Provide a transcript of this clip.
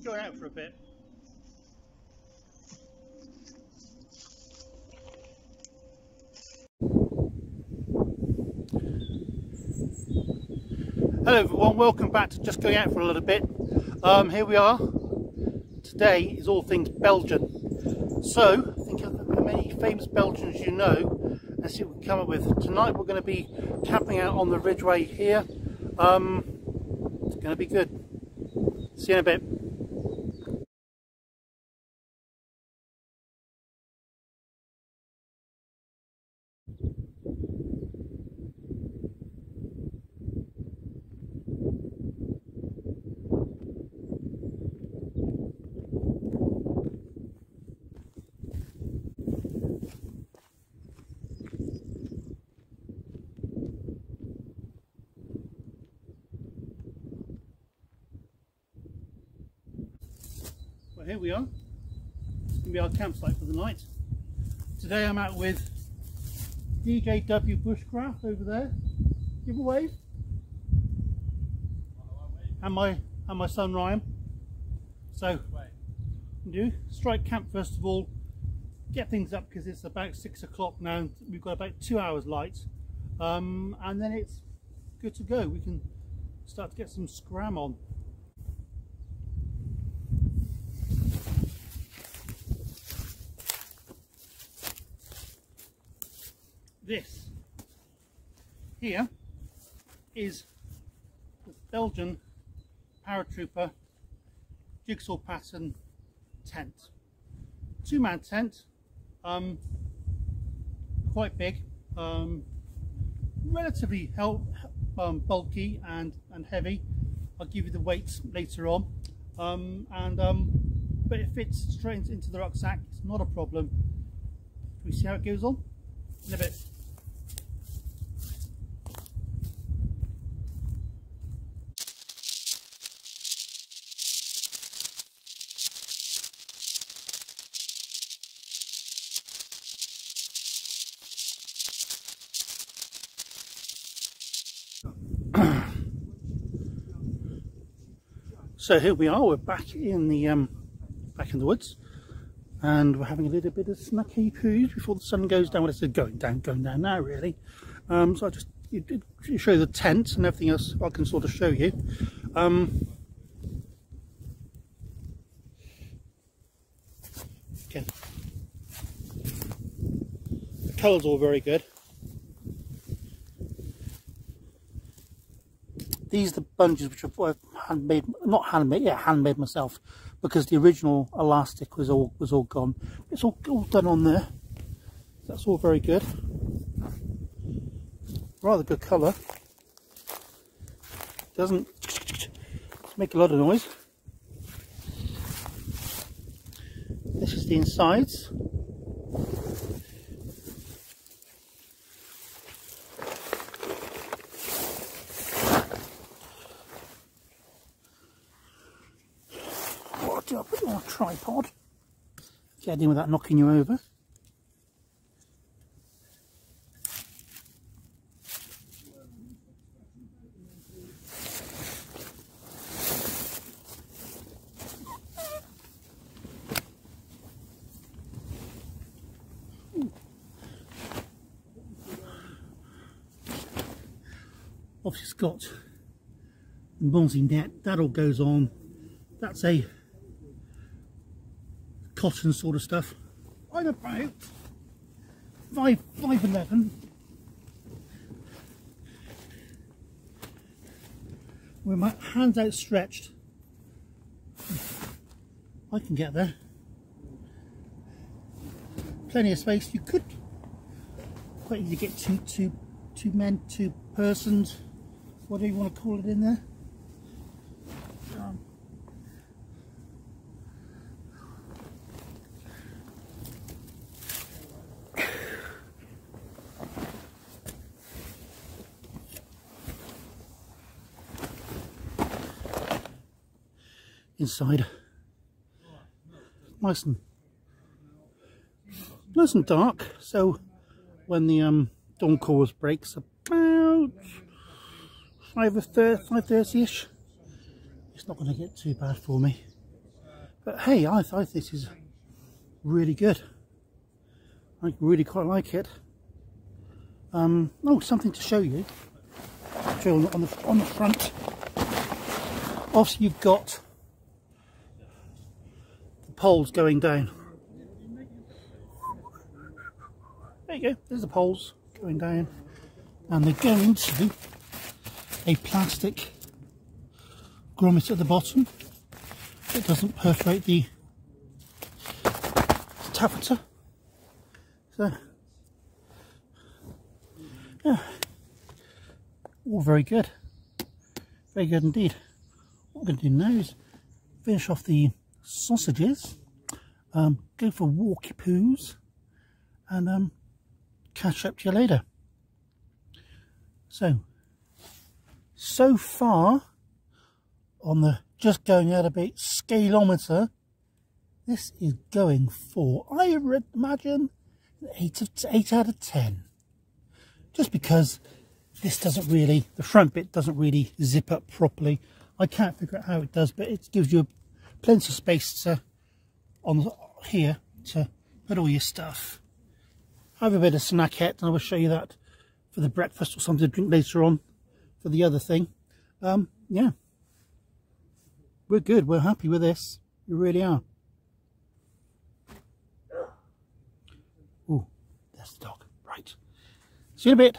just going out for a bit. Hello everyone, welcome back to Just Going Out for a Little Bit. Here we are. Today is all things Belgian. So, think of the many famous Belgians you know. Let's see what we can come up with. Tonight we're going to be camping out on the ridgeway here. It's going to be good. See you in a bit. Well, here we are. It's going to be our campsite for the night. Today I'm out with DJW Bushcraft over there. Give a wave. And my son Ryan. So do strike camp first of all, get things up because it's about 6 o'clock now and we've got about 2 hours light, and then it's good to go. We can start to get some scram on. This here is the Belgian paratrooper jigsaw pattern tent. 2-man tent, quite big, relatively bulky and heavy. I'll give you the weights later on, but it fits straight into the rucksack. It's not a problem. We see how it goes on in a bit. So here we are. We're back in the woods, and we're having a little bit of snacky poos before the sun goes down. Well, it's going down now, really. So I just show you the tent and everything else. I can sort of show you. Okay. The colour's all very good. These are the bungees which I've handmade myself, because the original elastic was all gone. It's all done on there. That's all very good. Rather good colour. Doesn't make a lot of noise. This is the insides. I'll put it on a tripod. Get in without knocking you over. Obviously it's got the bonsai net, that all goes on. That's a cotton sort of stuff. I'm about 5'11", with my hands outstretched. I can get there. Plenty of space. You could quite easily get two men, 2 persons, whatever you want to call it, in there. Inside, nice and dark, so when the dawn chorus breaks about 5:30ish, it's not going to get too bad for me. But hey, I think this is really good. I really quite like it. Oh, something to show you. Show you on the front. Obviously, you've got the poles going down. There you go. There's the poles going down, and they're going to a plastic grommet at the bottom. It doesn't perforate the taffeta. So, yeah, all very good. Very good indeed. What we're going to do now is finish off the sausages, go for walkie poos, and catch up to you later. So far on the just going out a bit scaleometer, this is going for, I would imagine, 8 out of 10. Just because this doesn't really, the front bit doesn't really zip up properly. I can't figure out how it does, but it gives you plenty of space to, on here to put all your stuff. I have a bit of snackette, and I will show you that for the breakfast or something to drink later on for the other thing. Yeah, we're good. We're happy with this. We really are. Oh, there's the dog. Right. See you in a bit.